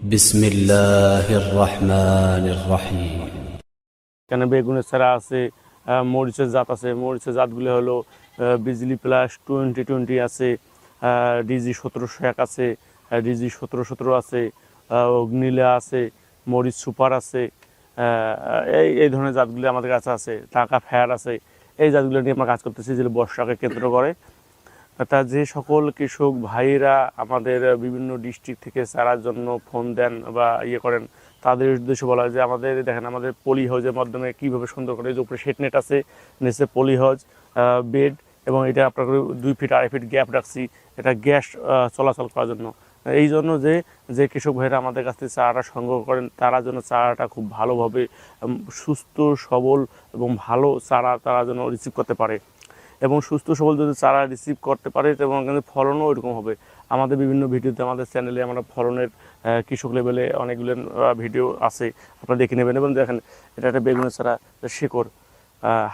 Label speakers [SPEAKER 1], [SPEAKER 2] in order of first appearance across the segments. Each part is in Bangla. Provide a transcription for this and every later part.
[SPEAKER 1] বিসমিল্লাহির রহমানির রহিম।
[SPEAKER 2] এখানে বেগুনের চারা আছে, মরিচের জাত আছে। মরিচের জাতগুলো হলো বিজলি প্লাস 2020 আছে, ডিজি 1701 আছে, ডিজি 1717 আছে, অগ্নিলা আছে, মরিচ সুপার আছে। এই এই ধরনের জাতগুলি আমাদের কাছে আছে। টাকা ফেয়ার আছে। এই জাতগুলো নিয়ে আমরা কাজ করতেছি, যেগুলো বর্ষাকে কেন্দ্র করে। তা যে সকল কৃষক ভাইরা আমাদের বিভিন্ন ডিস্ট্রিক্ট থেকে চারার জন্য ফোন দেন বা করেন, তাদের উদ্দেশ্যে বলা হয় যে আমাদের দেখেন, আমাদের পলি হাউজের মাধ্যমে কীভাবে সুন্দর করে, যে উপরে শেড নেট আছে, নিচে পলি হাউজ বেড, এবং এটা আপনার 2 ফিট 2.5 ফিট গ্যাপ রাখছি, এটা গ্যাস চলাচল করার জন্য। এই জন্য যে যে কৃষক ভাইরা আমাদের কাছ থেকে চারাটা সংগ্রহ করেন, তারা যেন চারাটা খুব ভালোভাবে সুস্থ সবল এবং ভালো চারা তারা যেন রিসিভ করতে পারে, এবং সুস্থ সবল যদি চারা রিসিভ করতে পারে এবং কিন্তু ফলনও ওইরকম হবে। আমাদের বিভিন্ন ভিডিওতে, আমাদের চ্যানেলে আমরা ফলনের কৃষক লেভেলে অনেকগুলো ভিডিও আছে, আপনারা দেখে নেবেন। এবং দেখেন, এটা একটা বেগুনের চারা, শিকড়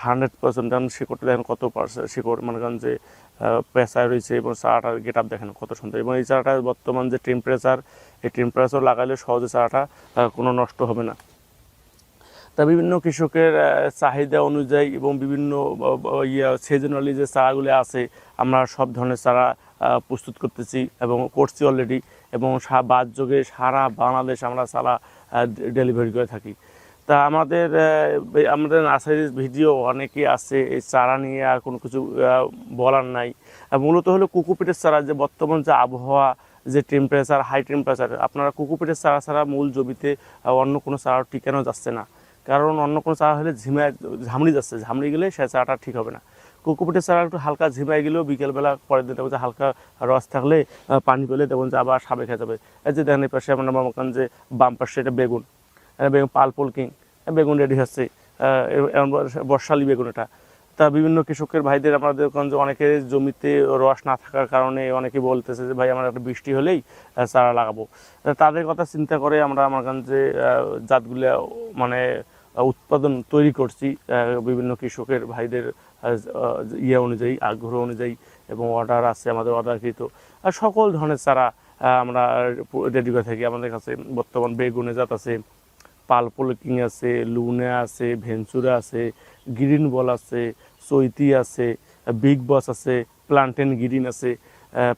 [SPEAKER 2] 100%, শিকড়টা দেখেন কত পার্সেন্ট শিকড়, মনে করেন যে পেঁচায় রয়েছে, এবং চারাটার গেট আপ দেখেন কত সুন্দর। এবং এই চারাটা বর্তমান যে টেম্পারেচার, এই টেম্পারেচার লাগালে সহজে চারাটা কোনো নষ্ট হবে না। তা বিভিন্ন কৃষকের চাহিদা অনুযায়ী এবং বিভিন্ন সিজনালি যে চারাগুলি আছে, আমরা সব ধরনের চারা প্রস্তুত করতেছি এবং করছি অলরেডি, এবং বাদযোগে সারা বাংলাদেশ আমরা চারা ডেলিভারি করে থাকি। তা আমাদের নার্সারির ভিডিও অনেকেই আছে, এই চারা নিয়ে আর কোনো কিছু বলার নাই। মূলত হলো কোকোপিটের চারা, যে বর্তমান যে আবহাওয়া, যে টেম্পারেচার, হাই টেম্পারেচার, আপনারা কোকোপিটের চারা ছাড়া মূল জমিতে অন্য কোনো চারা টিকানো যাচ্ছে না। কারণ অন্য কোনো চারা হলে ঝামড়ি যাচ্ছে, ঝামড়ি গেলে সে চারাটা ঠিক হবে না। কোকোপিটের চারা একটু হালকা ঝিমাই গেলেও বিকেলবেলা পরের দিন দেখবেন যে হালকা রস থাকলে, পানি পেলে দেখবেন যে আবার সাবে খেয়ে যাবে। এই যে দেখেন, এই পাশে আপনার মনে যে বাম পাশে এটা বেগুন, বেগুন পালপল কিং, বেগুন রেডি হচ্ছে, বর্ষালি বেগুন এটা। তা বিভিন্ন কৃষকের ভাইদের আমাদের যে অনেকের জমিতে রস না থাকার কারণে অনেকে বলতেছে যে ভাই, আমার একটা বৃষ্টি হলেই চারা লাগাবো। তাদের কথা চিন্তা করে আমরা আমার যে জাতগুলো মানে উৎপাদন তৈরি করছি, বিভিন্ন কৃষকের ভাইদের অনুযায়ী, আগ্রহ অনুযায়ী, এবং অর্ডার আছে আমাদের অর্ডারকৃত, আর সকল ধরনের চারা আমরা রেডি করে থাকি। আমাদের কাছে বর্তমান বেগুনের জাত আছে, পালপল কিং আছে, লুনে আছে, ভেঞ্চুরা আছে, গ্রিন বল আছে, চৈতি আছে, বিগ বস আছে, প্লান্টেন গ্রিন আছে,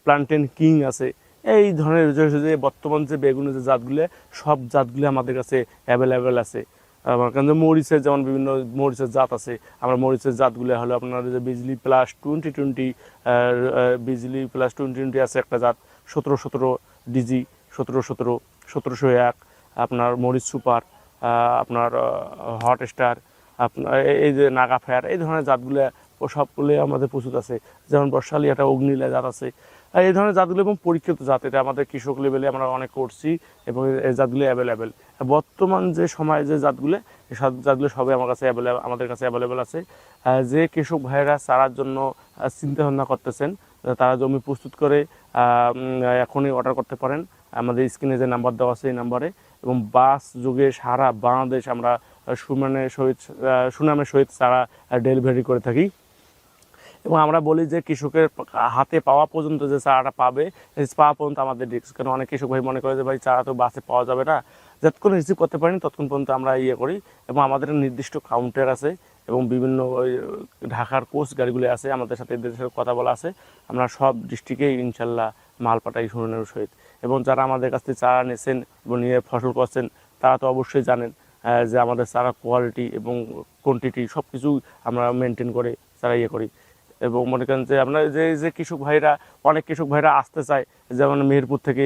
[SPEAKER 2] প্লান্টেন কিং আছে। এই ধরনের যে বর্তমান যে বেগুনের যে জাতগুলো, সব জাতগুলো আমাদের কাছে অ্যাভেলেবেল আছে। আমার কাছে মরিচের যেমন বিভিন্ন মরিচের জাত আছে। আমরা মরিচের জাতগুলো হলো আপনার যে বিজলি প্লাস 2020, বিজলি প্লাস 2020 আছে একটা জাত, 1717 ডিজি, 1717, 1701, আপনার মরিচ সুপার, আপনার হট স্টার, আপনার এই যে নাগা ফেয়ার, এই ধরনের জাতগুলো সবগুলো আমাদের প্রস্তুত আছে। যেমন বর্ষালি একটা অগ্নিলা জাত আছে। এই ধরনের জাতগুলো এবং পরীক্ষিত জাত, এটা আমাদের কৃষক লেভেলে আমরা অনেক করছি, এবং এই জাতগুলো অ্যাভেলেবেল। বর্তমান যে সময় যে জাতগুলো, এই জাতগুলো সবই আমাদের কাছে অ্যাভেলেবেল আছে। যে কৃষক ভাইয়েরা চারার জন্য চিন্তা ভাবনা করতেছেন, তারা জমি প্রস্তুত করে এখনই অর্ডার করতে পারেন। আমাদের স্ক্রিনে যে নাম্বার দেওয়া আছে, এই নাম্বারে, এবং বাস যুগে সারা বাংলাদেশ আমরা সুনামের সহিত চারা ডেলিভারি করে থাকি। এবং আমরা বলি যে কৃষকের হাতে পাওয়া পর্যন্ত যে চারাটা পাওয়া পর্যন্ত আমাদের রিস্ক। কারণ অনেক কৃষক ভাই মনে করে যে ভাই, চারা তো বাসে পাওয়া যাবে না, যতক্ষণ রিসিভ করতে পারিনি ততক্ষণ পর্যন্ত আমরা করি। এবং আমাদের নির্দিষ্ট কাউন্টার আছে, এবং বিভিন্ন ওই ঢাকার কোচ গাড়িগুলো আছে, আমাদের সাথে এদের সাথে কথা বলা আছে। আমরা সব ডিস্ট্রিক্টেই ইনশাল্লাহ মাল পাঠাই সুনামের সহিত। এবং যারা আমাদের কাছ থেকে চারা নিয়েছেন এবং নিয়ে ফসল করছেন, তারা তো অবশ্যই জানেন যে আমাদের চারা কোয়ালিটি এবং কোয়ান্টিটি সব কিছু আমরা মেনটেন করে চারা করি। এবং মনে করেন যে আপনার যে কৃষক ভাইরা, অনেক কৃষক ভাইরা আসতে চায়, যেমন মেহেরপুর থেকে,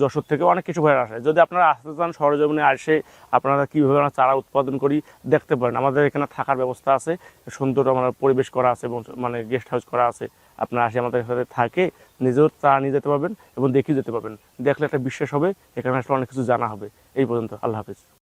[SPEAKER 2] যশোর থেকে অনেক কৃষক ভাইরা আসে। যদি আপনারা আসতে চান, সরজমিনে আসে আপনারা কীভাবে আমরা চারা উৎপাদন করি দেখতে পারেন। আমাদের এখানে থাকার ব্যবস্থা আছে, সুন্দর আমরা পরিবেশ করা আছে, এবং মানে গেস্ট হাউস করা আছে। আপনারা আসে আমাদের সাথে থাকে, নিজেও চারা নিয়ে যেতে পারবেন এবং দেখিয়ে যেতে পারবেন। দেখলে একটা বিশ্বাস হবে, এখানে আসলে অনেক কিছু জানা হবে। এই পর্যন্ত, আল্লাহ হাফিজ।